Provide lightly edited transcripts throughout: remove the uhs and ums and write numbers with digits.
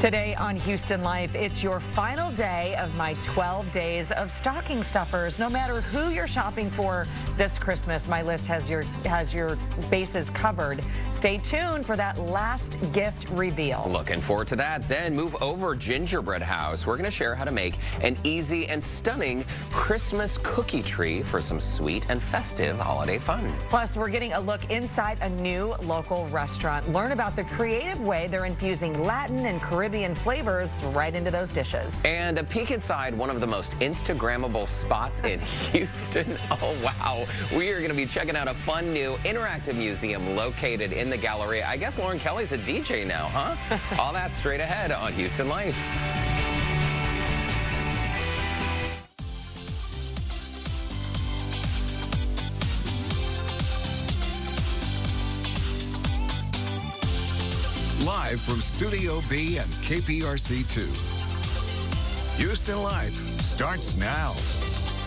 Today on Houston Life, it's your final day of my 12 days of stocking stuffers. No matter who you're shopping for this Christmas, my list has your bases covered. Stay tuned for that last gift reveal. Looking forward to that. Then move over Gingerbread House. We're going to share how to make an easy and stunning Christmas cookie tree for some sweet and festive holiday fun. Plus, we're getting a look inside a new local restaurant. Learn about the creative way they're infusing Latin and Caribbean flavors right into those dishes. And a peek inside one of the most Instagrammable spots in Houston. Oh, wow. We are going to be checking out a fun new interactive museum located in the gallery. I guess Lauren Kelly's a DJ now, huh? All that straight ahead on Houston Life. Live from Studio B and KPRC2. Houston Life starts now.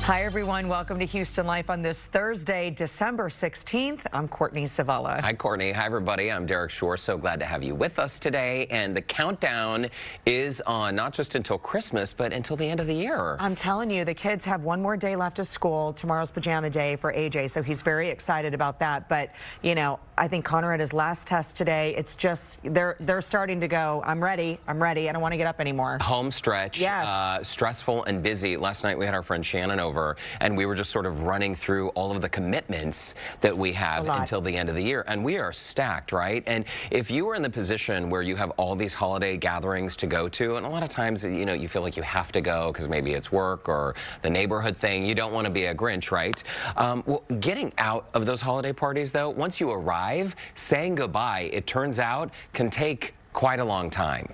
Hi, everyone. Welcome to Houston Life on this Thursday, December 16th. I'm Courtney Savala. Hi, Courtney. Hi, everybody. I'm Derek Shore. So glad to have you with us today. And the countdown is on not just until Christmas, but until the end of the year. I'm telling you, the kids have one more day left of school. Tomorrow's pajama day for AJ, so he's very excited about that. But, you know, I think Connor had his last test today. It's just, they're starting to go, I'm ready. I don't want to get up anymore. Home stretch. Yes. Stressful and busy. Last night we had our friend Shannon over, and we were just sort of running through all of the commitments that we have until the end of the year. And we are stacked, right? And if you are in the position where you have all these holiday gatherings to go to, and a lot of times, you know, you feel like you have to go because maybe it's work or the neighborhood thing. You don't want to be a Grinch, right? Well, getting out of those holiday parties, though, once you arrive, saying goodbye, it turns out, can take quite a long time.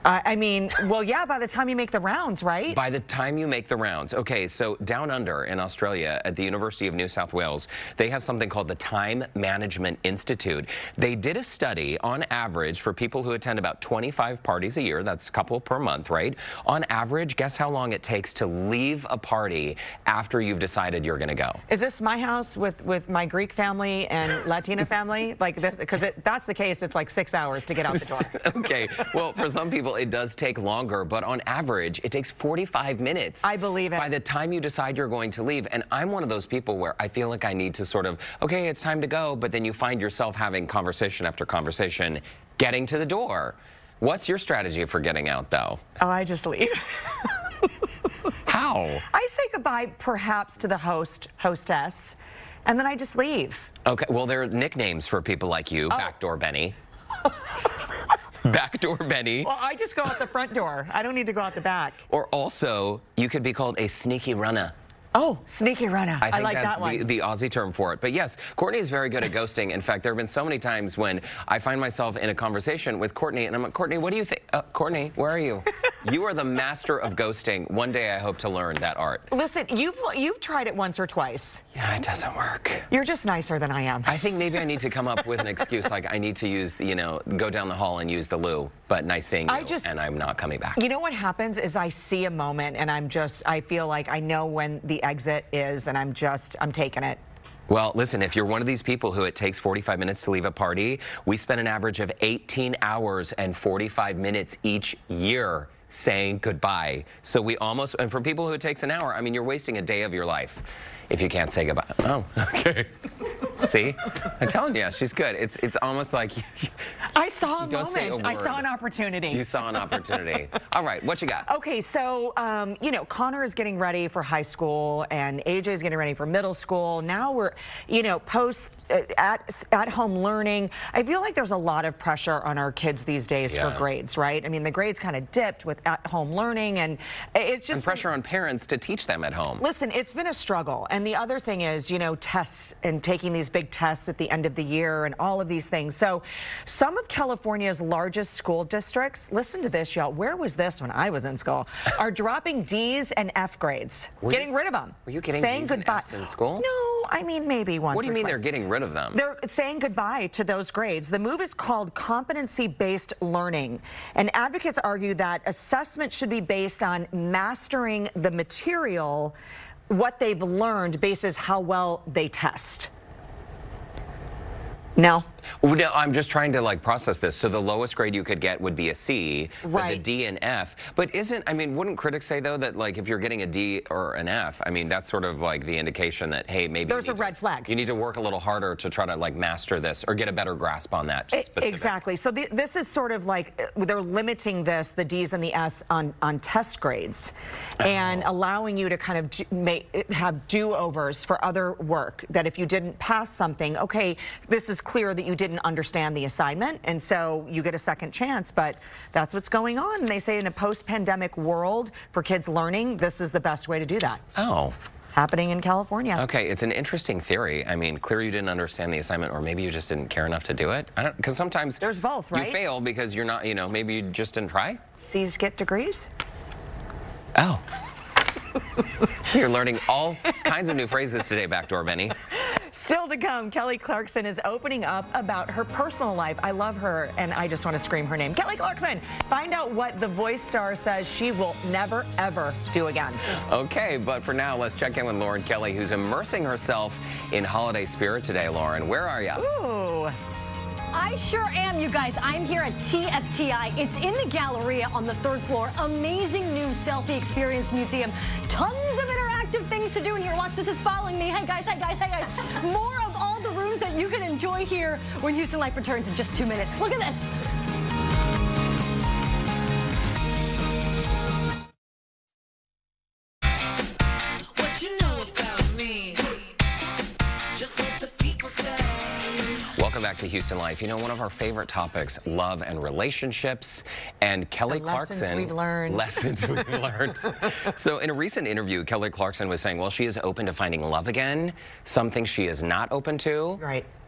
I mean, well, yeah, by the time you make the rounds, right? By the time you make the rounds. Okay, so down under in Australia at the University of New South Wales, they have something called the Time Management Institute. They did a study on average for people who attend about 25 parties a year. That's a couple per month, right? On average, guess how long it takes to leave a party after you've decided you're going to go? Is this my house with my Greek family and Latina family? Like this, because that's the case, it's like 6 hours to get out the door. Okay, well, for some people, it does take longer, but on average, it takes 45 minutes. I believe it. By the time you decide you're going to leave. And I'm one of those people where I feel like I need to sort of, okay, it's time to go, but then you find yourself having conversation after conversation, getting to the door. What's your strategy for getting out, though? Oh, I just leave. How? I say goodbye, perhaps, to the hostess, and then I just leave. Okay, well, there are nicknames for people like you, Backdoor Benny. Backdoor Benny. Well, I just go out the front door. I don't need to go out the back. Or also, you could be called a sneaky runner. Oh, sneaky runner. I like that one. I think that's the Aussie term for it. But yes, Courtney is very good at ghosting. In fact, there have been so many times when I find myself in a conversation with Courtney, and I'm like, Courtney, what do you think? Courtney, where are you? You are the master of ghosting. One day I hope to learn that art. Listen, you've tried it once or twice. Yeah, it doesn't work. You're just nicer than I am. I think maybe I need to come up with an excuse, like I need to use, you know, go down the hall and use the loo, but nice seeing you, and I'm not coming back. You know what happens is I see a moment, and I feel like I know when the exit is, and I'm taking it. Well, listen, if you're one of these people who it takes 45 minutes to leave a party, we spend an average of 18 hours and 45 minutes each year saying goodbye. So we almost, and for people who it takes an hour, I mean, you're wasting a day of your life if you can't say goodbye. Oh, okay. See? I'm telling you, she's good. It's almost like I saw a moment. I saw an opportunity. You saw an opportunity. All right, what you got? Okay, so you know, Connor is getting ready for high school, and AJ is getting ready for middle school. Now we're, you know, post at home learning. I feel like there's a lot of pressure on our kids these days for grades, right? I mean, the grades kind of dipped with at home learning, and it's just pressure on parents to teach them at home. Listen, it's been a struggle. And the other thing is, you know, tests and taking these big tests at the end of the year and all of these things. So some of California's largest school districts, listen to this, y'all, where was this when I was in school, are dropping D's and F grades, getting rid of them. Were you getting D's and F's in school? No, I mean maybe once or twice. What do you mean they're getting rid of them? They're saying goodbye to those grades. The move is called competency-based learning, and advocates argue that assessment should be based on mastering the material, what they've learned basis how well they test. No. Well, no, I'm just trying to like process this. So the lowest grade you could get would be a C, but the D and F. But wouldn't critics say though that like if you're getting a D or an F, I mean that's sort of like the indication that hey, maybe there's a red flag. You need to work a little harder to try to like master this or get a better grasp on that. Exactly. So this is sort of like they're limiting the D's and the S on test grades, and allowing you to kind of have do-overs for other work. That if you didn't pass something, okay, this is clear that you didn't understand the assignment, and so you get a second chance. But that's what's going on. And they say in a post-pandemic world for kids learning, this is the best way to do that. Oh. Happening in California. Okay, it's an interesting theory. I mean, clearly you didn't understand the assignment, or maybe you just didn't care enough to do it. I don't, because sometimes there's both, right? You fail because you're not, maybe you just didn't try. C's get degrees. Oh. You're learning all kinds of new phrases today, Backdoor Benny. Still to come, Kelly Clarkson is opening up about her personal life. I love her, and I just want to scream her name. Kelly Clarkson, find out what the Voice star says she will never, ever do again. Okay, but for now, let's check in with Lauren Kelly, who's immersing herself in holiday spirit today. Lauren, where are you? Ooh. I sure am, you guys. I'm here at TFTI. It's in the Galleria on the 3rd floor. Amazing new selfie experience museum. Tons of interactive things to do in here. Watch, this is following me. Hey guys, hey guys, hey guys. More of all the rooms that you can enjoy here when Houston Life returns in just 2 minutes. Look at this. What you know about me? Just what the people say. Welcome back to Houston Life. You know, one of our favorite topics, love and relationships, and Kelly Clarkson. Lessons we've learned. Lessons we've learned. So in a recent interview, Kelly Clarkson was saying, well, she is open to finding love again. Something she is not open to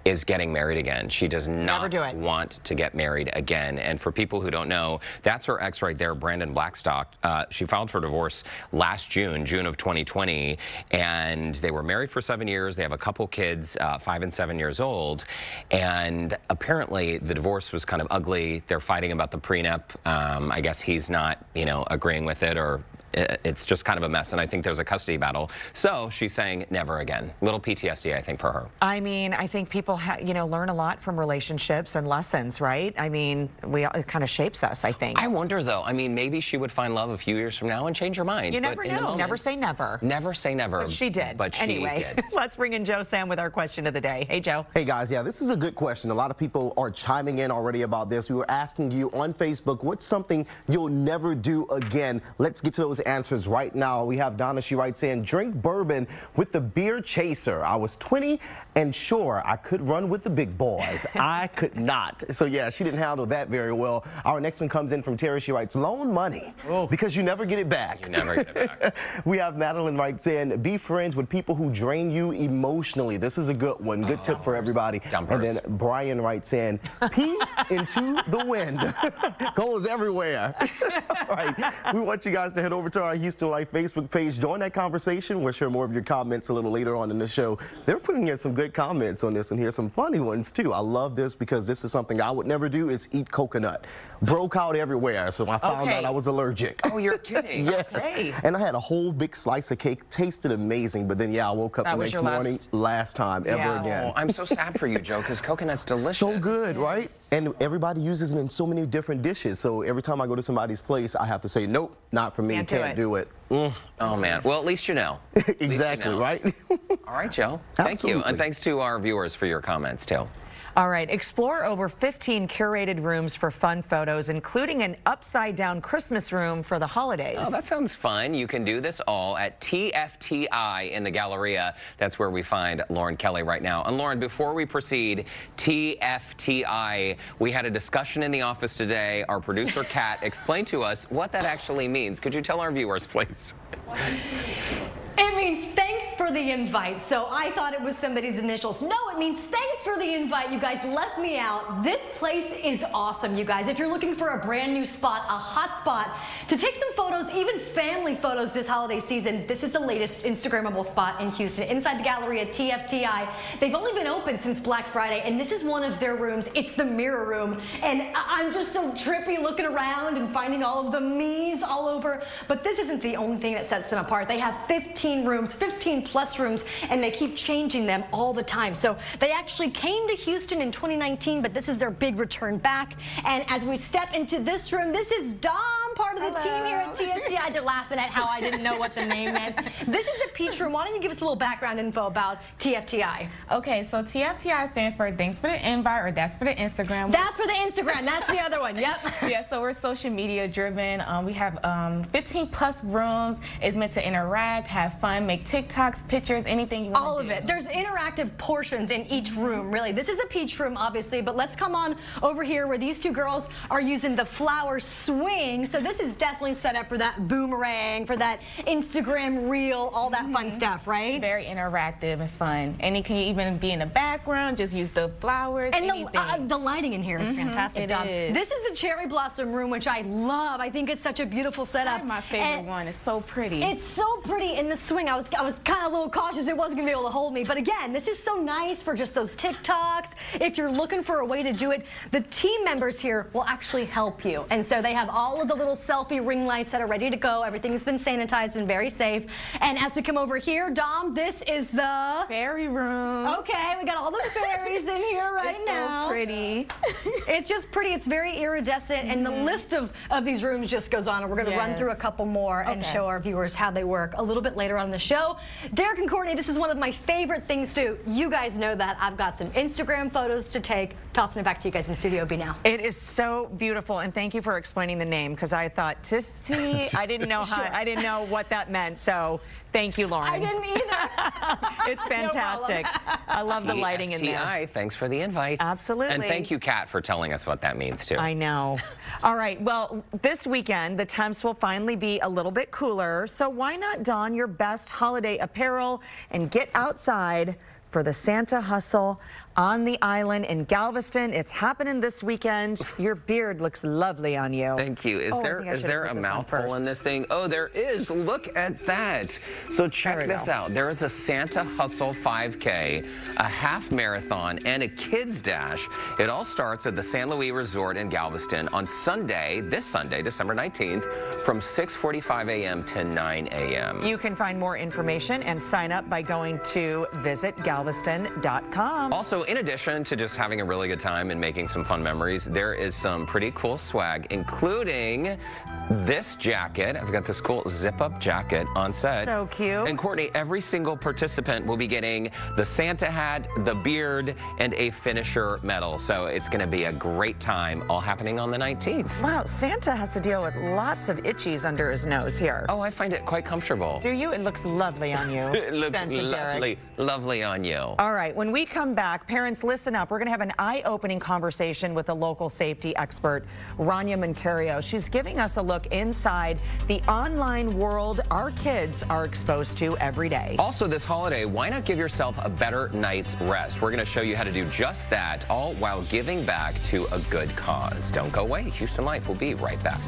is getting married again. She does not want to get married again. And for people who don't know, that's her ex right there, Brandon Blackstock. She filed for divorce last June of 2020, and they were married for 7 years. They have a couple kids, 5 and 7 years old. And apparently the divorce was kind of ugly. They're fighting about the prenup. I guess he's not, agreeing with it, or it's just kind of a mess, and I think there's a custody battle. So she's saying never again. Little PTSD, I think, for her. I mean, I think people, learn a lot from relationships and lessons, right? I mean, it kind of shapes us, I think. I wonder, though. I mean, maybe she would find love a few years from now and change her mind. You never know. Never say never. Never say never. But she did. But anyway, she did. Let's bring in Joe Sam with our question of the day. Hey, Joe. Hey, guys. Yeah, this is a good question. A lot of people are chiming in already about this. We were asking you on Facebook, what's something you'll never do again? Let's get to those answers right now. We have Donna, she writes in, drink bourbon with the beer chaser. I was 20 and sure, I could run with the big boys. I could not. So yeah, she didn't handle that very well. Our next one comes in from Terry. She writes, loan money because you never get it back. You never get it back. We have Madeline writes in, be friends with people who drain you emotionally. This is a good one. Good tip for everybody. Dumpers. And then Brian writes in, pee into the wind. Goes everywhere. All right. We want you guys to head over to our Houston Life Facebook page. Join that conversation. We'll share more of your comments a little later on in the show. They're putting in some good comments on this, and here's some funny ones too. I love this because this is something I would never do, is eat coconut. Broke out everywhere, so I found out I was allergic. Oh, you're kidding. Yes. Okay. And I had a whole big slice of cake. Tasted amazing, but then yeah, I woke up the next morning, last time ever again. Oh, I'm so sad for you, Joe, because coconut's delicious. So good, right? And everybody uses it in so many different dishes, so every time I go to somebody's place, I have to say, nope, not for me, can't do it. Oh, man. Well, at least you know. Exactly, right? All right, Joe. Thank you. And thanks to our viewers for your comments, too. All right, explore over 15 curated rooms for fun photos, including an upside-down Christmas room for the holidays. Oh, that sounds fun. You can do this all at TFTI in the Galleria. That's where we find Lauren Kelly right now. And Lauren, before we proceed, TFTI, we had a discussion in the office today. Our producer, Kat, explained to us what that actually means. Could you tell our viewers, please? It means thanks for the invite. So I thought it was somebody's initials. No, it means thanks for the invite. You guys left me out. This place is awesome, you guys. If you're looking for a brand new spot, a hot spot to take some photos, even family photos this holiday season, this is the latest Instagrammable spot in Houston. Inside the Galleria at TFTI. They've only been open since Black Friday, and this is one of their rooms. It's the mirror room. And I'm just so trippy looking around and finding all of the me's all over. But this isn't the only thing that sets them apart. They have 15 rooms, 15+ plus rooms, and they keep changing them all the time. So they actually came to Houston in 2019, but this is their big return back. And as we step into this room, this is Dom, part of the team here at TFTI. They're laughing at how I didn't know what the name meant. This is the Peach Room. Why don't you give us a little background info about TFTI? Okay, so TFTI stands for Thanks for the Invite, or that's for the Instagram. That's for the Instagram. That's the other one. Yep. Yeah, so we're social media driven. We have 15 plus rooms. It's meant to interact, have fun, make TikToks, pictures, anything you want to do. All of it. There's interactive portions in each room, really. This is a Peach Room, obviously, but let's come on over here where these two girls are using the flower swing. So this is definitely set up for that boomerang, for that Instagram reel, all that fun stuff, right? Very interactive and fun. And it can even be in the background, just use the flowers, and the lighting in here is fantastic, Dom. This is a cherry blossom room, which I love. I think it's such a beautiful setup. My favorite one. It's so pretty. It's so pretty in the swing. I was kind of a little cautious it wasn't going to be able to hold me. But again, this is so nice for just those TikToks. If you're looking for a way to do it, the team members here will actually help you. And so they have all of the little selfie ring lights that are ready to go. Everything's been sanitized and very safe. And as we come over here, Dom, this is the fairy room. Okay, we got all the fairies in here right now. So pretty. It's just pretty. It's very iridescent, and the list of these rooms just goes on. And we're going to run through a couple more and show our viewers how they work a little bit later on in the show. Derek and Courtney, this is one of my favorite things to do. You guys know that. I've got some Instagram photos to take. Tossing it back to you guys in Studio B now. It is so beautiful, and thank you for explaining the name, because I thought TFTI, I didn't know how, I didn't know what that meant. So thank you, Lauren. I didn't either. It's fantastic. I love the lighting in there. TFTI, thanks for the invite. Absolutely. And thank you, Kat, for telling us what that means, too. I know. All right, well, this weekend, the temps will finally be a little bit cooler, so why not don your best holiday apparel and get outside for the Santa hustle on the island in Galveston. It's happening this weekend. Your beard looks lovely on you. Thank you. Is there a mouthful in this thing? Oh, there is. Look at that. So check this out. There is a Santa Hustle 5K, a half marathon, and a kids dash. It all starts at the San Luis Resort in Galveston on Sunday, this Sunday, December 19th, from 6:45 a.m. to 9 a.m. You can find more information and sign up by going to visitgalveston.com. Also, in addition to just having a really good time and making some fun memories, there is some pretty cool swag, including this jacket. I've got this cool zip-up jacket on set. So cute. And Courtney, every single participant will be getting the Santa hat, the beard, and a finisher medal. So it's going to be a great time, all happening on the 19th. Wow, Santa has to deal with lots of itchies under his nose here. Oh, I find it quite comfortable. Do you? It looks lovely on you. It looks lovely on you. All right, when we come back, parents, listen up. We're going to have an eye-opening conversation with a local safety expert, Rania Mancario. She's giving us a look inside the online world our kids are exposed to every day. Also, this holiday, why not give yourself a better night's rest? We're going to show you how to do just that, all while giving back to a good cause. Don't go away. Houston Life will be right back.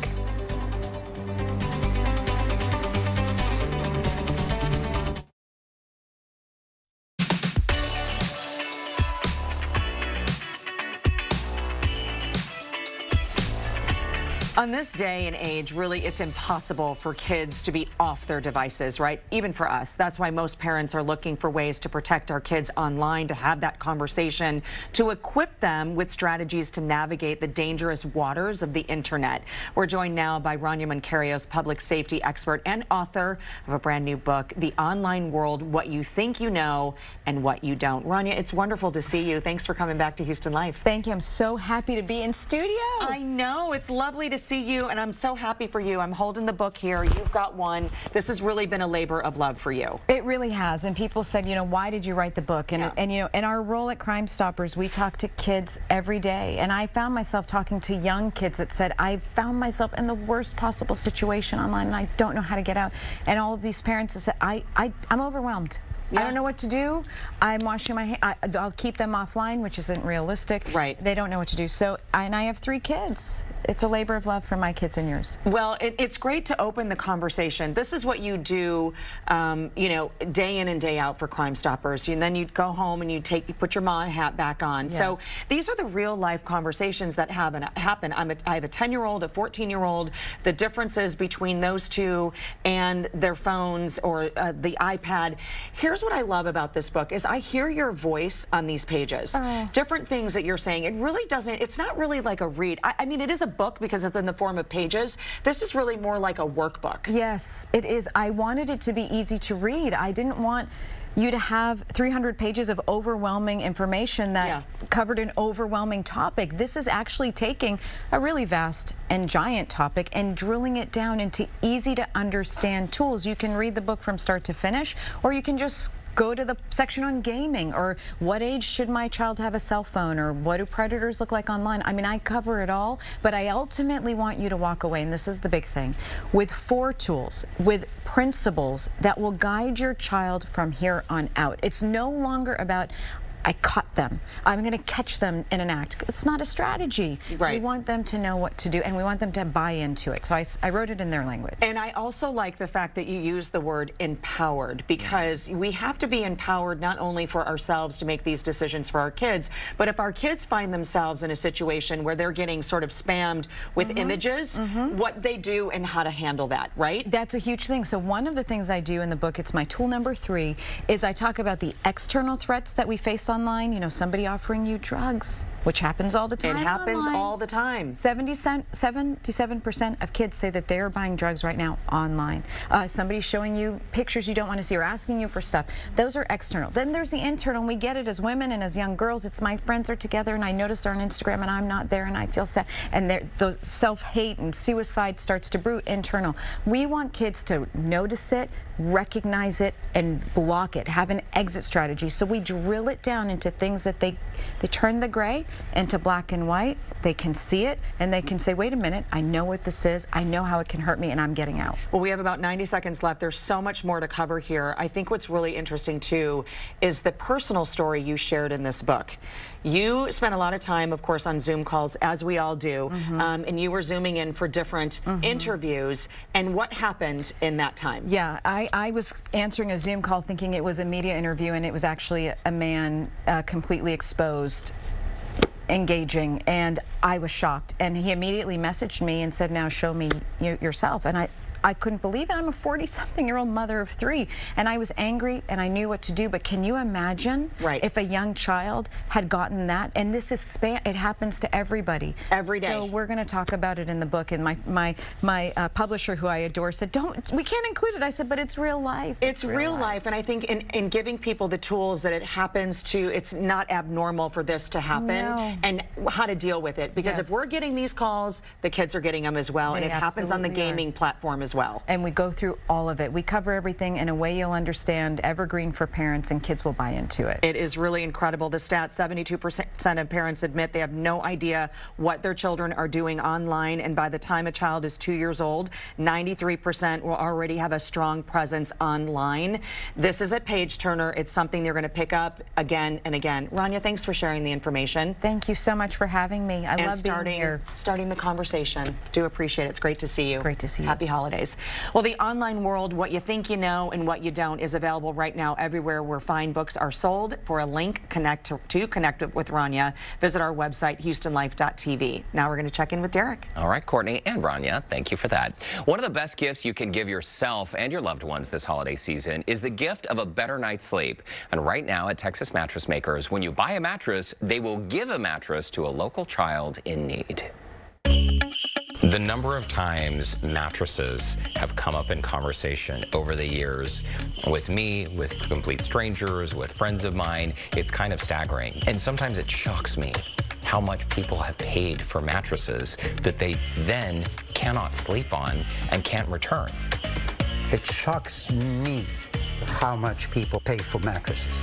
On this day and age, really, it's impossible for kids to be off their devices, right? Even for us. That's why most parents are looking for ways to protect our kids online, to have that conversation, to equip them with strategies to navigate the dangerous waters of the internet. We're joined now by Rania Mancario's public safety expert and author of a brand new book, The Online World, What You Think You Know and What You Don't. Rania, it's wonderful to see you. Thanks for coming back to Houston Life. Thank you. I'm so happy to be in studio. I know. It's lovely to see you, and I'm so happy for you. I'm holding the book here. You've got one. This has really been a labor of love for you. It really has. And people said, you know, why did you write the book? And, and you know, in our role at Crime Stoppers, we talk to kids every day. And I found myself talking to young kids that said, I found myself in the worst possible situation online, and I don't know how to get out. And all of these parents that said, I'm overwhelmed. I don't know what to do. I'm washing my hands. I'll keep them offline, which isn't realistic. Right. They don't know what to do. So, and I have 3 kids. it's a labor of love for my kids and yours. Well, it's great to open the conversation. This is what you do, you know, day in and day out for Crime Stoppers. And then you go home and you put your mom hat back on. Yes. So these are the real life conversations that happen. I have a 10-year-old, a 14-year-old. The differences between those two and their phones or the iPad. Here's what I love about this book is I hear your voice on these pages. Different things that you're saying. It really doesn't, it's not really like a read. I mean, it is a book because it's in the form of pages. This is really more like a workbook. Yes, it is. I wanted it to be easy to read. I didn't want you to have 300 pages of overwhelming information that covered an overwhelming topic. This is actually taking a really vast and giant topic and drilling it down into easy to understand tools. You can read the book from start to finish, or you can just go to the section on gaming, or what age should my child have a cell phone, or what do predators look like online. I mean, I cover it all, but I ultimately want you to walk away, and this is the big thing, with 4 tools, with principles that will guide your child from here on out. It's no longer about, I caught them, I'm going to catch them in an act. It's not a strategy. Right. We want them to know what to do, and we want them to buy into it. So I wrote it in their language. And I also like the fact that you use the word empowered, because we have to be empowered not only for ourselves to make these decisions for our kids, but if our kids find themselves in a situation where they're getting sort of spammed with images, what they do and how to handle that, right? That's a huge thing. So one of the things I do in the book, it's my tool number 3, is I talk about the external threats that we face online. You know, somebody offering you drugs, which happens all the time. It happens online. all the time. 77% of kids say that they are buying drugs right now online. Somebody showing you pictures you don't want to see or asking you for stuff. Those are external. Then there's the internal. We get it as women and as young girls. It's my friends are together and I notice they're on Instagram and I'm not there and I feel sad. And those self-hate and suicide starts to brew internal. We want kids to notice it, recognize it, and block it. Have an exit strategy. So we drill it down into things that they turn the gray into black and white. They can see it and they can say, wait a minute, I know what this is, I know how it can hurt me, and I'm getting out. Well, we have about 90 seconds left. There's so much more to cover here. I think what's really interesting too is the personal story you shared in this book. You spent a lot of time, of course, on Zoom calls, as we all do, and you were Zooming in for different interviews. And what happened in that time? Yeah, I was answering a Zoom call thinking it was a media interview, and it was actually a man completely exposed, engaging, and I was shocked. And he immediately messaged me and said, now show me yourself. And I couldn't believe it. I'm a 40-something-year-old mother of 3, and I was angry and I knew what to do. But can you imagine if a young child had gotten that? And this is it happens to everybody. Every day. So we're going to talk about it in the book. And my publisher, who I adore, said, we can't include it. I said, but it's real life. It's real life. And I think in giving people the tools that it happens to, it's not abnormal for this to happen, and how to deal with it. Because if we're getting these calls, the kids are getting them as well. And it happens on the gaming platform as well. And we go through all of it. We cover everything in a way you'll understand, evergreen for parents, and kids will buy into it. It is really incredible. The stats, 72% of parents admit they have no idea what their children are doing online, and by the time a child is 2 years old, 93% will already have a strong presence online. This is a page turner. It's something they're going to pick up again and again. Rania, thanks for sharing the information. Thank you so much for having me. I love being here. Starting the conversation. Do appreciate it. It's great to see you. Great to see you. Happy holidays. Well, the online world, what you think you know and what you don't, is available right now everywhere where fine books are sold. For a link to connect with Rania, visit our website, HoustonLife.tv. Now we're going to check in with Derek. All right, Courtney and Rania, thank you for that. One of the best gifts you can give yourself and your loved ones this holiday season is the gift of a better night's sleep. And right now at Texas Mattress Makers, when you buy a mattress, they will give a mattress to a local child in need. The number of times mattresses have come up in conversation over the years with me, with complete strangers, with friends of mine, it's kind of staggering. And sometimes it shocks me how much people have paid for mattresses that they then cannot sleep on and can't return. It shocks me how much people pay for mattresses.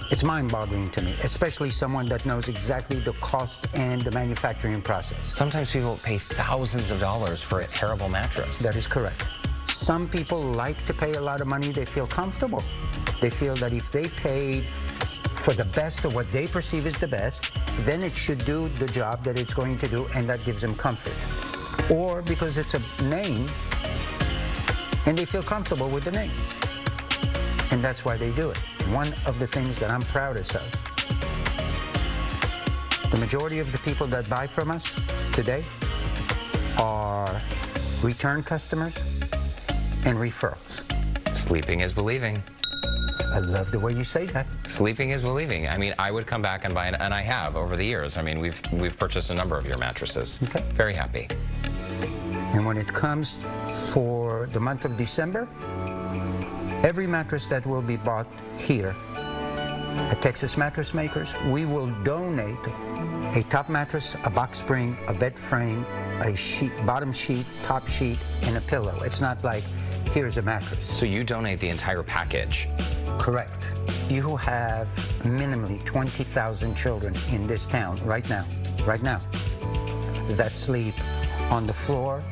It's mind-boggling to me, especially someone that knows exactly the cost and the manufacturing process. Sometimes people pay thousands of dollars for a terrible mattress. That is correct. Some people like to pay a lot of money. They feel comfortable. They feel that if they paid for the best of what they perceive as the best, then it should do the job that it's going to do, and that gives them comfort. Or because it's a name, and they feel comfortable with the name. And that's why they do it. One of the things that I'm proudest of, the majority of the people that buy from us today are return customers and referrals. Sleeping is believing. I love the way you say that. Sleeping is believing. I mean, I would come back and buy, and I have over the years. I mean, we've purchased a number of your mattresses. Okay. Very happy. And when it comes for the month of December, every mattress that will be bought here at Texas Mattress Makers, we will donate a top mattress, a box spring, a bed frame, a sheet, bottom sheet, top sheet, and a pillow. It's not like, here's a mattress. So you donate the entire package? Correct. You have minimally 20,000 children in this town right now, that sleep on the floor,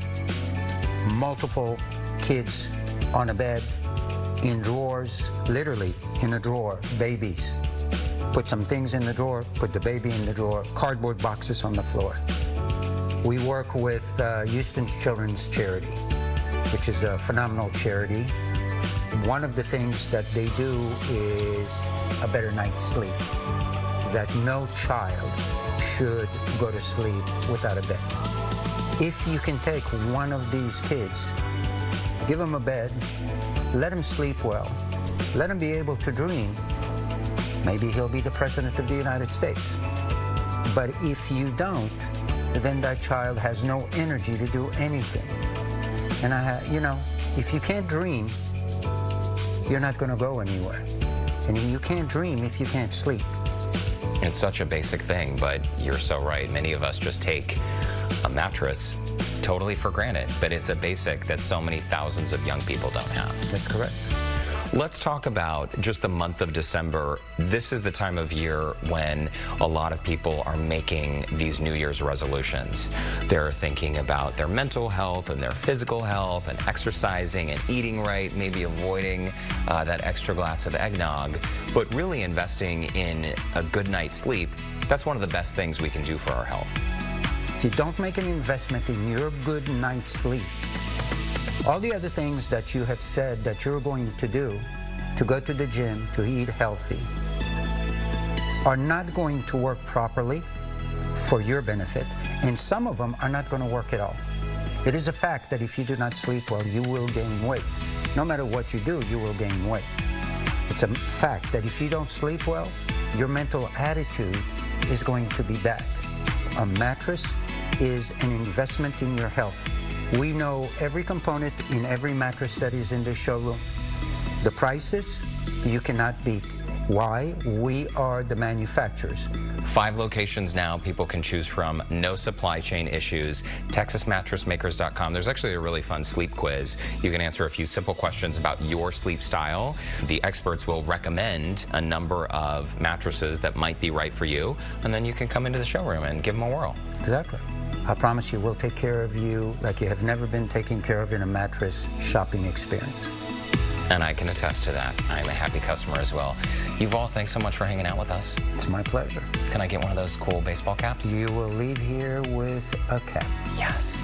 multiple kids on a bed, in drawers, literally in a drawer, babies. Put some things in the drawer, put the baby in the drawer, cardboard boxes on the floor. We work with Houston Children's Charity, which is a phenomenal charity. One of the things that they do is a better night's sleep, that no child should go to sleep without a bed. If you can take one of these kids, give them a bed, let him sleep well, let him be able to dream, maybe he'll be the President of the United States. But if you don't, then that child has no energy to do anything. And you know, if you can't dream, you're not going to go anywhere. And you can't dream if you can't sleep. It's such a basic thing, but you're so right. Many of us just take a mattress totally for granted, but it's a basic that so many thousands of young people don't have. That's correct. Let's talk about just the month of December. This is the time of year when a lot of people are making these New Year's resolutions. They're thinking about their mental health and their physical health and exercising and eating right, maybe avoiding that extra glass of eggnog, but really investing in a good night's sleep. That's one of the best things we can do for our health. If you don't make an investment in your good night's sleep, all the other things that you have said that you're going to do, to go to the gym, to eat healthy, are not going to work properly for your benefit, and some of them are not going to work at all. It is a fact that if you do not sleep well, you will gain weight. No matter what you do, you will gain weight. It's a fact that if you don't sleep well, your mental attitude is going to be bad. A mattress is an investment in your health. We know every component in every mattress that is in the showroom. The prices, you cannot beat. Why? We are the manufacturers. 5 locations now people can choose from, no supply chain issues. TexasMattressMakers.com. There's actually a really fun sleep quiz. You can answer a few simple questions about your sleep style. The experts will recommend a number of mattresses that might be right for you, and then you can come into the showroom and give them a whirl. Exactly. I promise you, we'll take care of you like you have never been taken care of in a mattress shopping experience. And I can attest to that. I'm a happy customer as well. Yuval, thanks so much for hanging out with us. It's my pleasure. Can I get one of those cool baseball caps? You will leave here with a cap. Yes.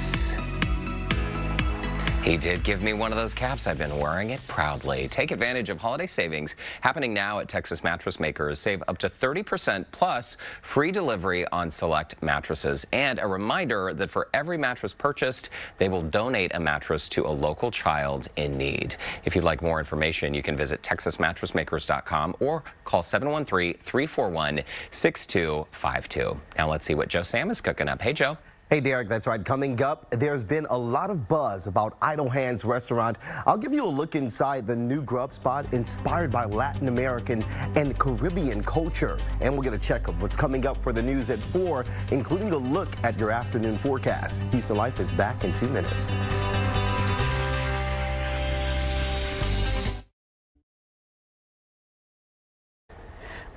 He did give me one of those caps. I've been wearing it proudly. Take advantage of holiday savings happening now at Texas Mattress Makers. Save up to 30% plus free delivery on select mattresses. And a reminder that for every mattress purchased, they will donate a mattress to a local child in need. If you'd like more information, you can visit TexasMattressMakers.com or call 713-341-6252. Now let's see what Joe Sam is cooking up. Hey, Joe. Hey, Derek, that's right. Coming up, there's been a lot of buzz about Idle Hands Restaurant. I'll give you a look inside the new grub spot inspired by Latin American and Caribbean culture. And we'll get a check of what's coming up for the news at 4, including a look at your afternoon forecast. Houston Life is back in 2 minutes.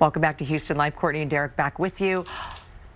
Welcome back to Houston Life. Courtney and Derek back with you.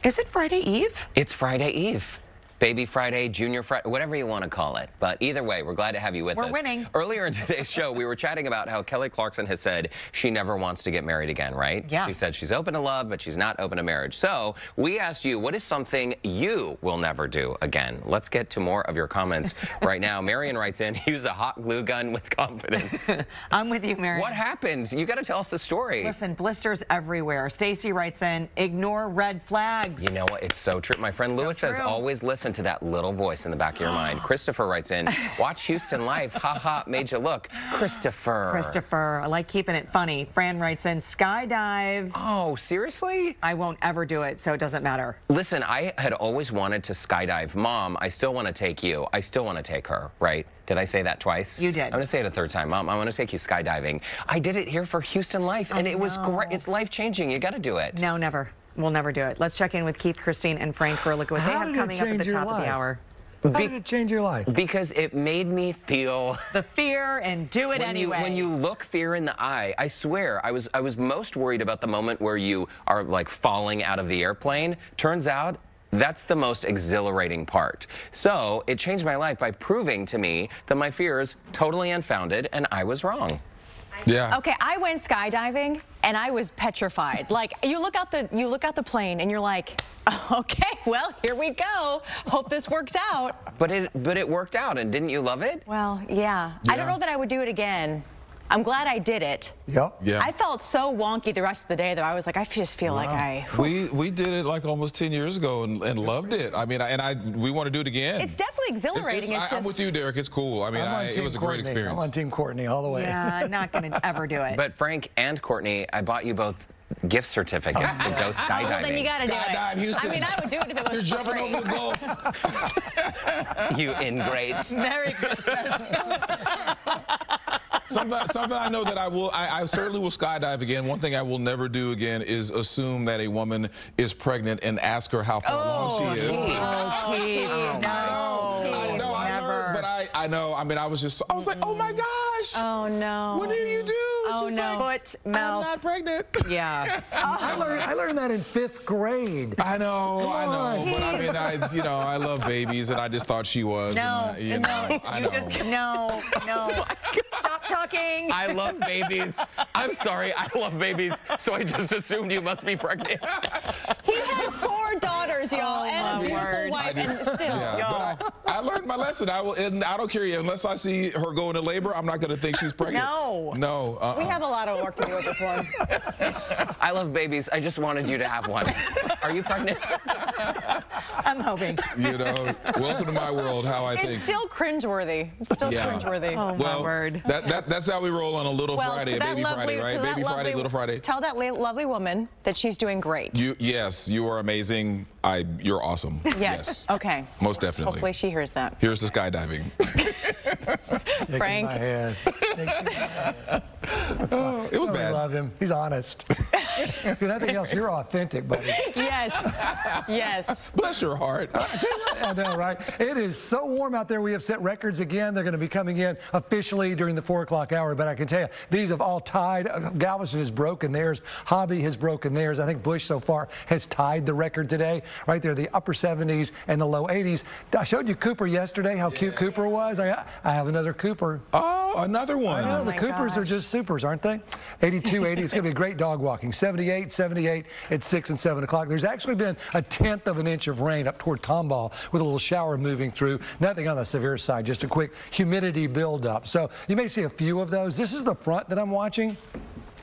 Is it Friday Eve? It's Friday Eve. Baby Friday, Junior Friday, whatever you want to call it. But either way, we're glad to have you with us. We're winning. Earlier in today's show, we were chatting about how Kelly Clarkson has said she never wants to get married again, right? Yeah. She said she's open to love, but she's not open to marriage. So we asked you, what is something you will never do again? Let's get to more of your comments right now. Marion writes in, use a hot glue gun with confidence. I'm with you, Marion. What happened? You got to tell us the story. Listen, blisters everywhere. Stacy writes in, ignore red flags. You know what? It's so true. My friend Lewis says, always listen to that little voice in the back of your mind. Christopher writes in, watch Houston Life. Ha ha, made you look. Christopher. Christopher, I like keeping it funny. Fran writes in, skydive. Oh, seriously? I won't ever do it, so it doesn't matter. Listen, I had always wanted to skydive. Mom, I still want to take you. I still want to take her, right? Did I say that twice? You did. I'm going to say it a third time. Mom, I want to take you skydiving. I did it here for Houston Life, and it was great. It's life-changing. You got to do it. No, never. We'll never do it. Let's check in with Keith, Christine, and Frank for a look at what they have coming up at the top of the hour. How did it change your life? Because it made me feel the fear and do it anyway. When you look fear in the eye, I swear, I was most worried about the moment where you are like falling out of the airplane. Turns out, that's the most exhilarating part. So it changed my life by proving to me that my fear is totally unfounded and I was wrong. Yeah. Okay, I went skydiving and I was petrified. Like you look out the plane and you're like, okay, well, here we go. Hope this works out. But it worked out, and didn't you love it? Well, yeah. I don't know that I would do it again. I'm glad I did it. Yep. Yeah. I felt so wonky the rest of the day that I was like, I just feel like We did it like almost 10 years ago and loved it. I mean, we want to do it again. It's definitely exhilarating. I'm with you, Derek. It's cool. I mean, it was a great experience. I'm on Team Courtney all the way. Yeah, I'm not going to ever do it. But Frank and Courtney, I bought you both gift certificates to go skydiving. Well, then you got to do Skydive, it. Houston. I mean, I would do it if it was You're jumping free. over the Gulf. You ingrate. Merry Christmas. Something I know that I certainly will skydive again. One thing I will never do again is assume that a woman is pregnant and ask her how far along she is. Keith, I know, I learned, but I know. I mean, I was like, oh my gosh. Oh no. What do you do? Oh She's no. like, Foot, mouth. I'm not pregnant. Yeah. I learned that in 5th grade. I know, but I mean, I love babies, and I just thought she was. No, and, no. Stop talking. I love babies. I'm sorry, I love babies, so I just assumed you must be pregnant. He has 4 daughters, y'all, and a beautiful wife, and still. Yeah, but I learned my lesson. And I don't care unless I see her go into labor. I'm not going to think she's pregnant. No. We have a lot of work to do with this one. I love babies. I just wanted you to have one. Are you pregnant? I'm hoping. Welcome to my world. How I think. It's still cringeworthy. It's still cringeworthy. Oh my word. That's how we roll on a little Friday, Baby Friday, right? Baby Friday, Little Friday. Tell that lovely woman that she's doing great. Yes, you are amazing. You're awesome. Yes. Okay. Most definitely. Hopefully she hears that. Here's the skydiving. Frank. It was bad. I love him. He's honest. If nothing else, you're authentic, buddy. Yes. Yes. Bless your heart. I know, right? It is so warm out there. We have set records again. They're going to be coming in officially during the 4 o'clock hour. But I can tell you, these have all tied. Galveston has broken theirs. Hobby has broken theirs. I think Bush so far has tied the record today. Right there, the upper 70s and the low 80s. I showed you Cooper yesterday, how cute Cooper was. I have another Cooper. Oh, another one. I know, the Coopers are just supers, aren't they? 82, 80. It's going to be great dog walking. 78, 78 at 6 and 7 o'clock. There's actually been a 1/10 of an inch of rain up toward Tomball with a little shower moving through. Nothing on the severe side, just a quick humidity buildup. So you may see a few of those. This is the front that I'm watching.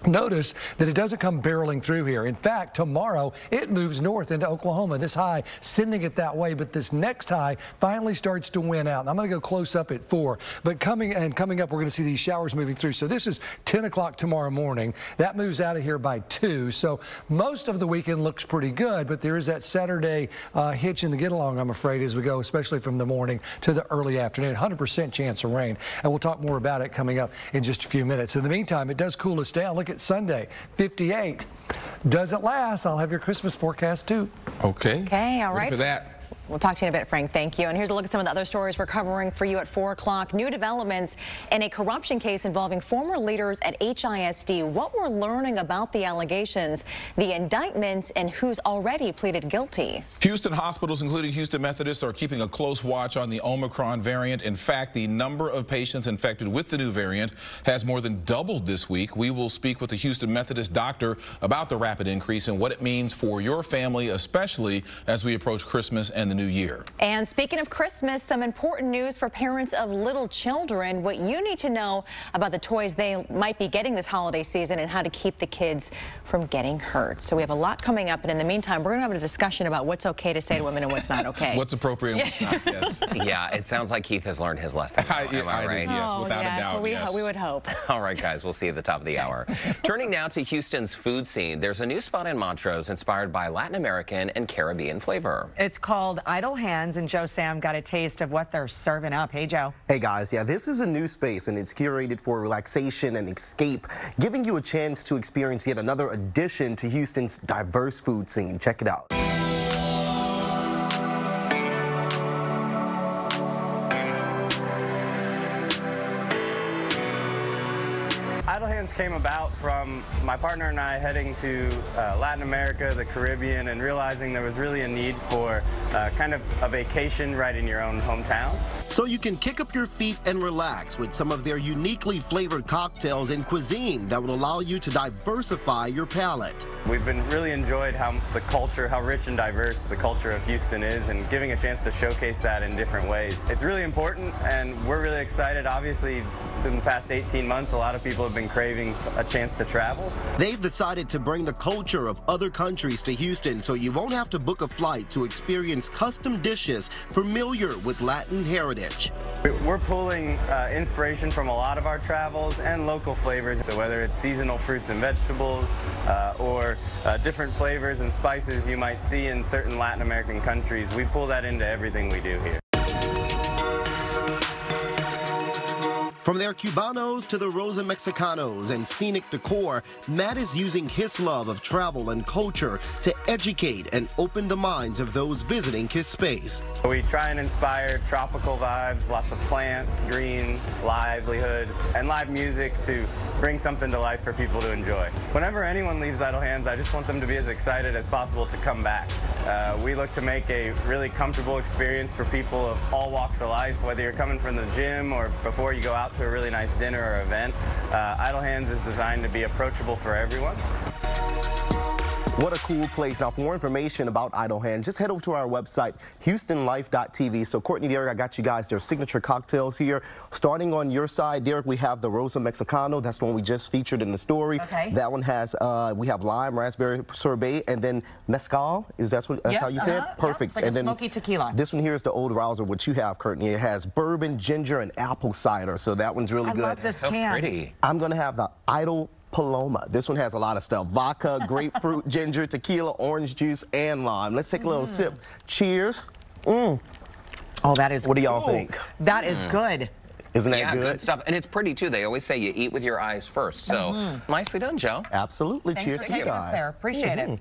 Notice that it doesn't come barreling through here. In fact, tomorrow it moves north into Oklahoma. This high sending it that way, but this next high finally starts to win out. And I'm going to go close up at 4. But coming up, we're going to see these showers moving through. So this is 10 o'clock tomorrow morning. That moves out of here by 2. So most of the weekend looks pretty good, but there is that Saturday hitch in the get-along, I'm afraid, as we go, especially from the morning to the early afternoon. 100% chance of rain. And we'll talk more about it coming up in just a few minutes. In the meantime, it does cool us down. Look at Sunday, 58. Doesn't last. I'll have your Christmas forecast too. Okay. Okay, all right. Ready for that. We'll talk to you in a bit, Frank. Thank you. And here's a look at some of the other stories we're covering for you at 4 o'clock. New developments in a corruption case involving former leaders at HISD. What we're learning about the allegations, the indictments, and who's already pleaded guilty. Houston hospitals, including Houston Methodist, are keeping a close watch on the Omicron variant. In fact, the number of patients infected with the new variant has more than doubled this week. We will speak with the Houston Methodist doctor about the rapid increase and what it means for your family, especially as we approach Christmas and the new year. And speaking of Christmas, some important news for parents of little children. What you need to know about the toys they might be getting this holiday season and how to keep the kids from getting hurt. So we have a lot coming up, and in the meantime, we're going to have a discussion about what's okay to say to women and what's not okay. What's appropriate and what's not, yes. Yeah, it sounds like Keith has learned his lesson. Am I right? Yes, without a doubt, so we would hope. All right, guys, we'll see you at the top of the hour. Turning now to Houston's food scene, there's a new spot in Montrose inspired by Latin American and Caribbean flavor. It's called Idle Hands, and Joe Sam got a taste of what they're serving up. Hey, Joe. Hey, guys. Yeah, this is a new space, and it's curated for relaxation and escape, giving you a chance to experience yet another addition to Houston's diverse food scene. Check it out. Idle Hands came about from my partner and I heading to Latin America, the Caribbean, and realizing there was really a need for kind of a vacation right in your own hometown. So you can kick up your feet and relax with some of their uniquely flavored cocktails and cuisine that will allow you to diversify your palate. We've been really enjoyed how rich and diverse the culture of Houston is, and giving a chance to showcase that in different ways. It's really important, and we're really excited. Obviously, in the past 18 months, a lot of people have been craving a chance to travel. They've decided to bring the culture of other countries to Houston, so you won't have to book a flight to experience custom dishes familiar with Latin heritage. We're pulling inspiration from a lot of our travels and local flavors, so whether it's seasonal fruits and vegetables or different flavors and spices you might see in certain Latin American countries, we pull that into everything we do here. From their Cubanos to the Rosa Mexicanos and scenic decor, Matt is using his love of travel and culture to educate and open the minds of those visiting his space. We try and inspire tropical vibes, lots of plants, green, livelihood, and live music to bring something to life for people to enjoy. Whenever anyone leaves Idle Hands, I just want them to be as excited as possible to come back. We look to make a really comfortable experience for people of all walks of life, whether you're coming from the gym or before you go out to a really nice dinner or event. Idle Hands is designed to be approachable for everyone. What a cool place. Now, for more information about Idle Hands, just head over to our website, HoustonLife.tv. So, Courtney, Derek, I got you guys their signature cocktails here. Starting on your side, Derek, we have the Rosa Mexicano. That's the one we just featured in the story. Okay. That one has, we have lime, raspberry sorbet, and then mezcal. That's how you say it? Perfect. Yep, it's like and a smoky tequila. This one here is the Old Rouser, which you have, Courtney. It has bourbon, ginger, and apple cider. So that one's really good. I love this so can. Pretty. I'm going to have the Idle Paloma. This one has a lot of stuff. Vodka, grapefruit, ginger, tequila, orange juice, and lime. Let's take a little sip. Cheers. Oh, that is. What do y'all think? That is good. Isn't that Yeah, good? good stuff. And it's pretty, too. They always say you eat with your eyes first. So nicely done, Joe. Absolutely. Thanks Cheers for to you taking us guys. there. Appreciate it.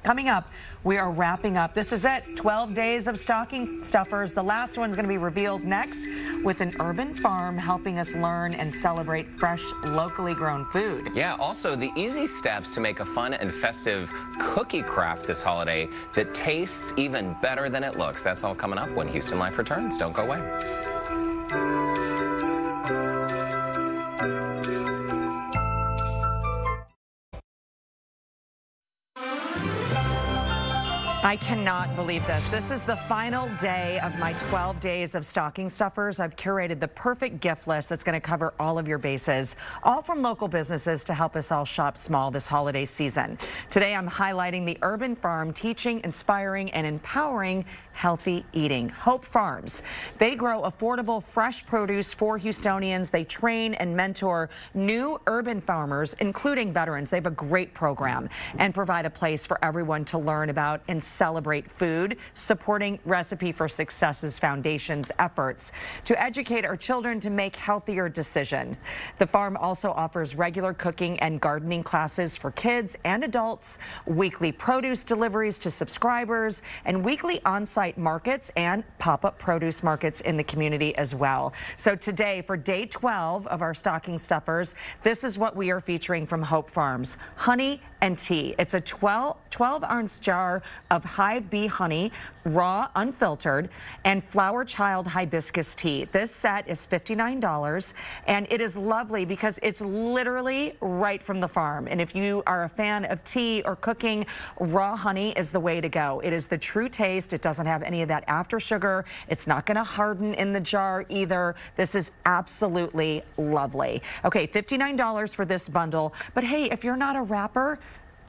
Coming up, we are wrapping up. This is it. 12 days of stocking stuffers. The last one's going to be revealed next with an urban farm helping us learn and celebrate fresh, locally grown food. Yeah, also the easy steps to make a fun and festive cookie craft this holiday that tastes even better than it looks. That's all coming up when Houston Life returns. Don't go away. I cannot believe this. This is the final day of my 12 days of stocking stuffers. I've curated the perfect gift list that's going to cover all of your bases, all from local businesses to help us all shop small this holiday season. Today, I'm highlighting the Urban Farm, teaching, inspiring, and empowering healthy eating. Hope Farms. They grow affordable, fresh produce for Houstonians. They train and mentor new urban farmers, including veterans. They have a great program and provide a place for everyone to learn about and celebrate food, supporting Recipe for Success's Foundation's efforts to educate our children to make healthier decisions. The farm also offers regular cooking and gardening classes for kids and adults, weekly produce deliveries to subscribers, and weekly on-site on-site markets and pop-up produce markets in the community as well. So today, for day 12 of our stocking stuffers, this is what we are featuring from Hope Farms: honey and tea. It's a 12-ounce jar of hive bee honey, raw, unfiltered, and flower child hibiscus tea. This set is $59, and it is lovely because it's literally right from the farm. And if you are a fan of tea or cooking, raw honey is the way to go. It is the true taste. It doesn't have any of that after sugar. It's not going to harden in the jar either. This is absolutely lovely. Okay, $59 for this bundle. But hey, if you're not a wrapper,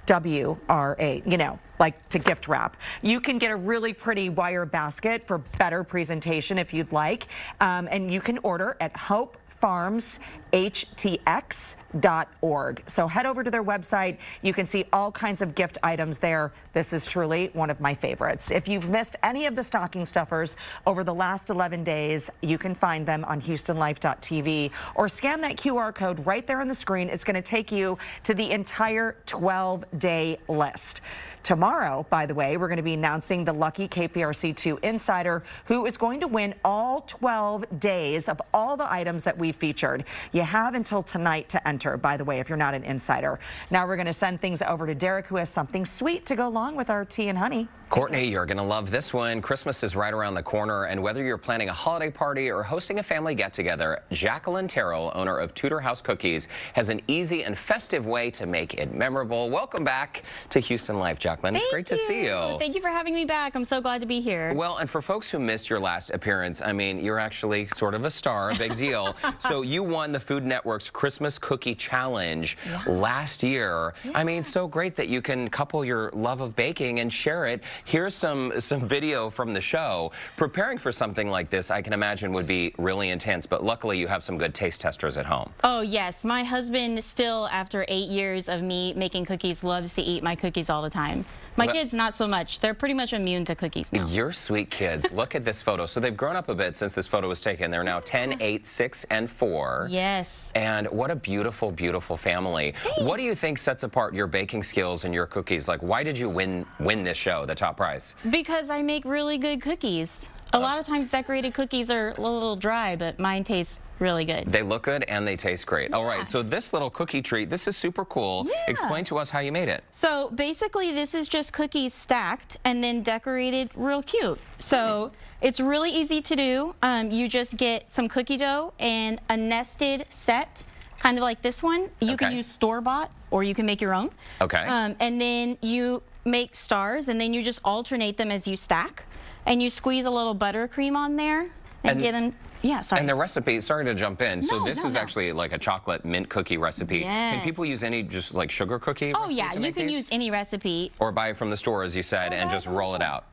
WRA, you know, like to gift wrap, you can get a really pretty wire basket for better presentation if you'd like. And you can order at hopefarmshtx.org. So head over to their website. You can see all kinds of gift items there. This is truly one of my favorites. If you've missed any of the stocking stuffers over the last 11 days, you can find them on HoustonLife.tv or scan that QR code right there on the screen. It's going to take you to the entire 12-day list. Tomorrow, by the way, we're going to be announcing the lucky KPRC2 insider who is going to win all 12 days of all the items that we featured. You have until tonight to enter, by the way, if you're not an insider. Now we're going to send things over to Derek, who has something sweet to go along with our tea and honey. Courtney, you're going to love this one. Christmas is right around the corner, and whether you're planning a holiday party or hosting a family get-together, Jacqueline Terrell, owner of Tudor House Cookies, has an easy and festive way to make it memorable. Welcome back to Houston Life, Jacqueline. It's great to see you. Thank you for having me back. I'm so glad to be here. Well, and for folks who missed your last appearance, I mean, you're actually sort of a star, a big deal. So you won the Food Network's Christmas Cookie Challenge last year. I mean, so great that you can couple your love of baking and share it. Here's some video from the show. Preparing for something like this, I can imagine, would be really intense, but luckily you have some good taste testers at home. Oh, yes. My husband still, after 8 years of me making cookies, loves to eat my cookies all the time. My kids, not so much. They're pretty much immune to cookies now. You're sweet kids. Look at this photo. So they've grown up a bit since this photo was taken. They're now 10, 8, 6, and 4. Yes. And what a beautiful, beautiful family. Thanks. What do you think sets apart your baking skills and your cookies? Like, why did you win this show, the top prize? Because I make really good cookies. A lot of times decorated cookies are a little dry, but mine tastes really good. They look good and they taste great. All right, so this little cookie treat, this is super cool. Explain to us how you made it. So basically this is just cookies stacked and then decorated real cute. So it's really easy to do. You just get some cookie dough and a nested set, kind of like this one. You can use store-bought or you can make your own. Okay. And then you make stars and then you just alternate them as you stack. And you squeeze a little buttercream on there and get them. Yeah, sorry. And the recipe, sorry to jump in. So this is actually like a chocolate mint cookie recipe. Can people use any just like sugar cookie recipe? Oh yeah, you can use any recipe. Or buy it from the store, as you said, and just roll it out.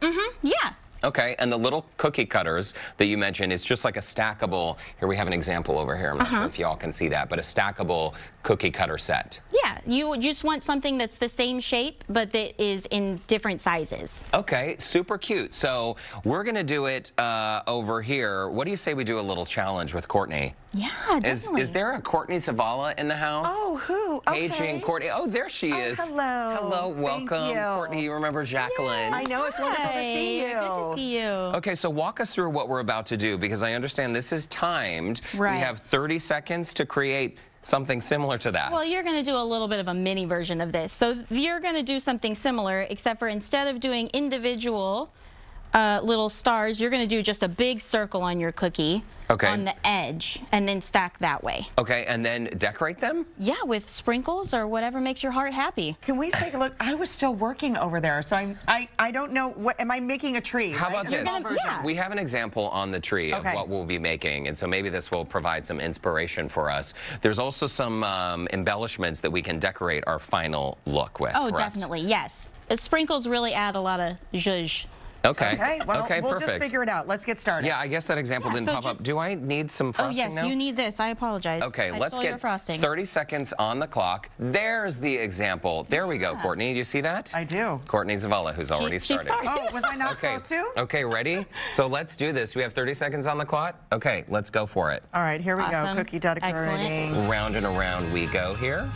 Yeah. Okay, and the little cookie cutters that you mentioned, it's just like a stackable, here we have an example over here, I'm not sure if y'all can see that, but a stackable cookie cutter set. Yeah, you just want something that's the same shape, but that is in different sizes. Okay, super cute. So we're gonna do it over here. What do you say we do a little challenge with Courtney? Yeah, definitely. Is there a Courtney Zavala in the house? Oh, who? Paging Courtney. Oh, there she is. Hello. Hello, welcome. Thank you. Courtney, you remember Jacqueline? I know, it's wonderful to see you. Good to see you. Okay, so walk us through what we're about to do, because I understand this is timed. Right. We have 30 seconds to create something similar to that. Well, you're going to do a little bit of a mini version of this. So you're going to do something similar, except for instead of doing individual little stars, you're going to do just a big circle on your cookie on the edge and then stack that way. Okay, and then decorate them? Yeah, with sprinkles or whatever makes your heart happy. Can we take a look? I was still working over there, so I don't know. What am I making a tree? How about this? We have an example on the tree of what we'll be making, and so maybe this will provide some inspiration for us. There's also some embellishments that we can decorate our final look with. Oh, definitely, yes. Sprinkles really add a lot of zhuzh. Okay. Well, we'll perfect. just figure it out. Let's get started. Yeah, I guess that example didn't pop up. Do I need some frosting now? Oh, yes, you need this. I apologize. Okay, let's get 30 seconds on the clock. There's the example. There we go, Courtney. Do you see that? I do. Courtney Zavala, who's already started. Oh, was I not supposed to? Okay, ready? So let's do this. We have 30 seconds on the clock. Okay, let's go for it. All right, here we go. Cookie decorating. Round and around we go here.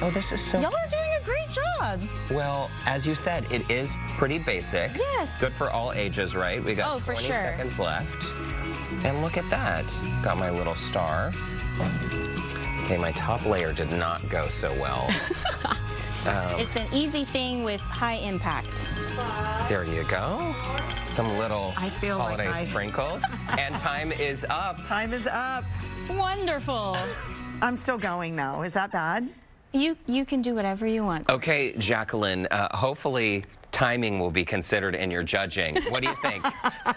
Oh, this is so... Y'all are doing a great job. proud. Well, as you said, it is pretty basic. Yes. Good for all ages, right? We got 20 seconds left. And look at that. Got my little star. Okay, my top layer did not go so well. It's an easy thing with high impact. There you go. Some little holiday sprinkles. And time is up. Time is up. Wonderful. I'm still going, though. Is that bad? You can do whatever you want. Okay, Jacqueline, hopefully timing will be considered in your judging. What do you think?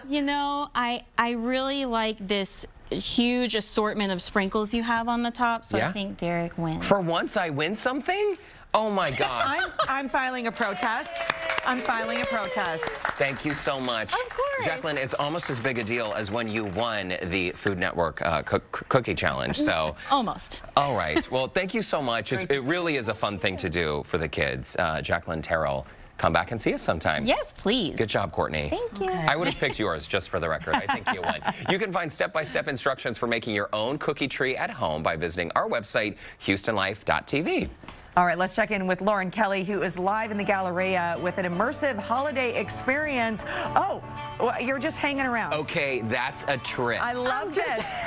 You know, I really like this huge assortment of sprinkles you have on the top, so I think Derek wins. For once I win something? Oh my gosh. I'm filing a protest. I'm filing a protest. Thank you so much. Of course. Jacqueline, it's almost as big a deal as when you won the Food Network Cookie Challenge, so. Almost. All right. Well, thank you so much. It really is a fun thing to do for the kids. Jacqueline Terrell, come back and see us sometime. Yes, please. Good job, Courtney. Thank you. I would have picked yours, just for the record. I think you won. You can find step-by-step instructions for making your own cookie tree at home by visiting our website, HoustonLife.tv. All right, let's check in with Lauren Kelly, who is live in the Galleria with an immersive holiday experience. Oh, well, you're just hanging around. Okay, that's a trip. I love this.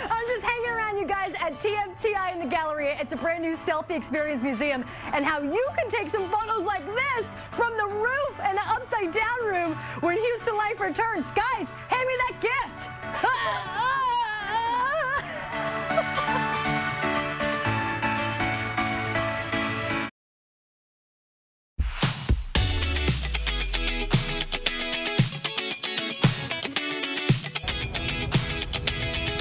I'm just hanging around, you guys, at TFTI in the Galleria. It's a brand new selfie experience museum, and how you can take some photos like this from the roof and the upside down room when Houston Life returns. Guys, hand me that gift.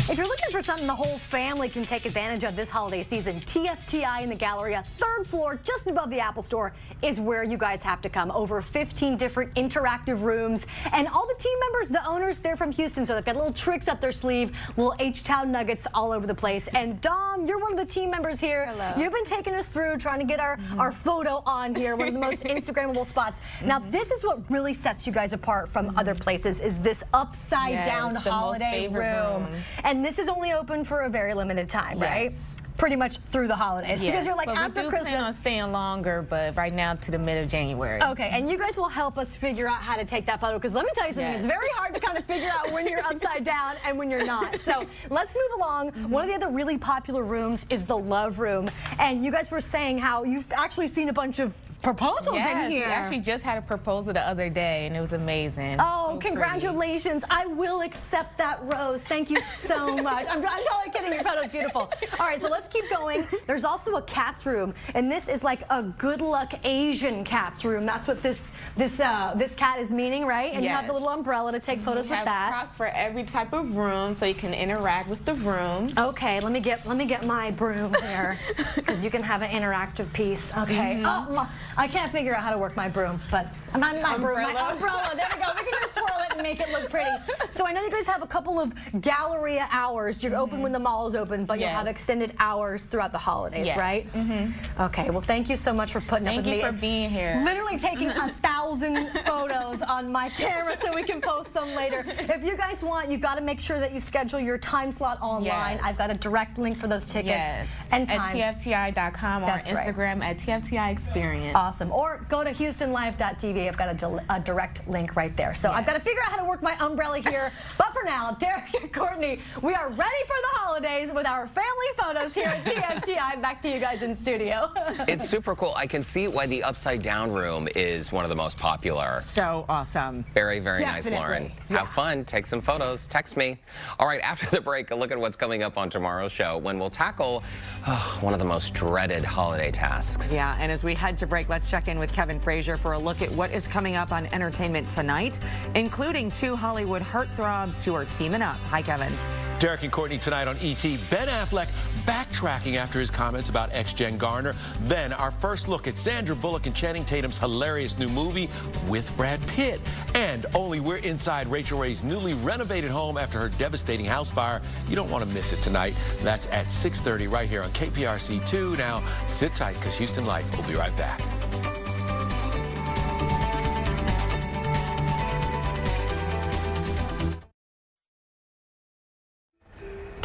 If you're looking for something the whole family can take advantage of this holiday season, TFTI in the Galleria, 3rd floor, just above the Apple Store, is where you guys have to come. Over 15 different interactive rooms, and all the team members, the owners, they're from Houston, so they've got little tricks up their sleeve, little H-Town nuggets all over the place. And Dom, you're one of the team members here. Hello. You've been taking us through, trying to get our photo on here, one of the most Instagrammable spots. Now, this is what really sets you guys apart from other places, is this upside down holiday room. And this is only open for a very limited time, right? Pretty much through the holidays. Yes, Because you're like, but after we do Christmas. plan on staying longer, but right now to the mid of January. Okay, and you guys will help us figure out how to take that photo, because let me tell you something, it's very hard to kind of figure out when you're upside down and when you're not. So let's move along. One of the other really popular rooms is the Love Room, and you guys were saying how you've actually seen a bunch of proposals in here. We actually just had a proposal the other day, and it was amazing. Oh, So congratulations. I will accept that rose. Thank you so much. I'm totally kidding. Your photo's beautiful. All right, so let's keep going. There's also a cat's room, and this is like a good luck Asian cat's room. That's what this cat is meaning, right? And you have the little umbrella to take photos with that. We have props for every type of room, so you can interact with the rooms. Okay, let me get my broom here, because you can have an interactive piece. Okay. Oh, I can't figure out how to work my broom, but my umbrella. There we go. We can just twirl it and make it look pretty. So I know you guys have a couple of Galleria hours. You're open when the mall is open, but you'll have extended hours throughout the holidays, right? Okay. Well, thank you so much for putting up with me. Thank you for being here. Literally taking 1,000 photos on my camera so we can post them later. If you guys want, you've got to make sure that you schedule your time slot online. I've got a direct link for those tickets and times. At TFTI.com or Instagram at TFTI Experience. Awesome. Or go to HoustonLife.tv. I've got a direct link right there. So I've got to figure out how to work my umbrella here. But for now, Derek and Courtney, we are ready for the holidays with our family photos here at TFTI. Back to you guys in studio. It's super cool. I can see why the upside down room is one of the most popular. So awesome. Very, very nice, Lauren. Have fun. Take some photos. Text me. All right, after the break, a look at what's coming up on tomorrow's show when we'll tackle one of the most dreaded holiday tasks. Yeah, and as we head to break, let's check in with Kevin Frazier for a look at what is coming up on entertainment tonight, including 2 Hollywood heartthrobs who are teaming up. Hi, Kevin. Derek and Courtney tonight on ET. Ben Affleck backtracking after his comments about ex-Jen Garner. Then our first look at Sandra Bullock and Channing Tatum's hilarious new movie with Brad Pitt. And only we're inside Rachel Ray's newly renovated home after her devastating house fire. You don't want to miss it tonight. That's at 6:30 right here on KPRC2. Now, sit tight because Houston Life will be right back.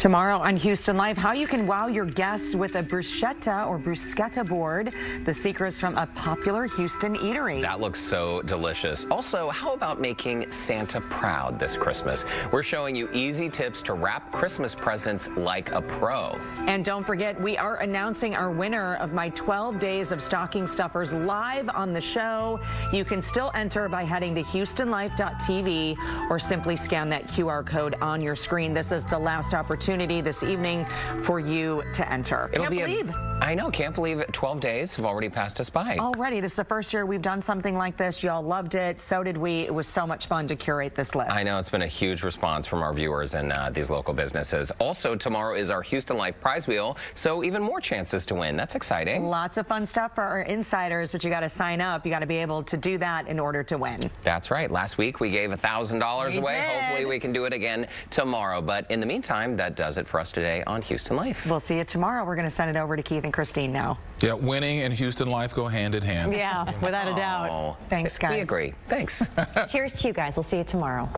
Tomorrow on Houston Live, how you can wow your guests with a bruschetta or bruschetta board. The secrets from a popular Houston eatery. That looks so delicious. Also, how about making Santa proud this Christmas? We're showing you easy tips to wrap Christmas presents like a pro. And don't forget, we are announcing our winner of my 12 days of stocking stuffers live on the show. You can still enter by heading to HoustonLife.tv or simply scan that QR code on your screen. This is the last opportunity this evening for you to enter. I know, can't believe it. 12 days have already passed us by. Already, this is the first year we've done something like this. Y'all loved it. So did we. It was so much fun to curate this list. I know, it's been a huge response from our viewers and these local businesses. Also, tomorrow is our Houston Life prize wheel, so even more chances to win. That's exciting. Lots of fun stuff for our insiders, but you got to sign up. You got to be able to do that in order to win. That's right. Last week we gave $1,000 away. Hopefully we can do it again tomorrow. But in the meantime, that does it for us today on Houston Life. We'll see you tomorrow. We're going to send it over to Keith and Christine now. Yeah, winning and Houston Life go hand in hand. Yeah, without a doubt. Thanks, guys. We agree. Thanks. Cheers to you guys. We'll see you tomorrow.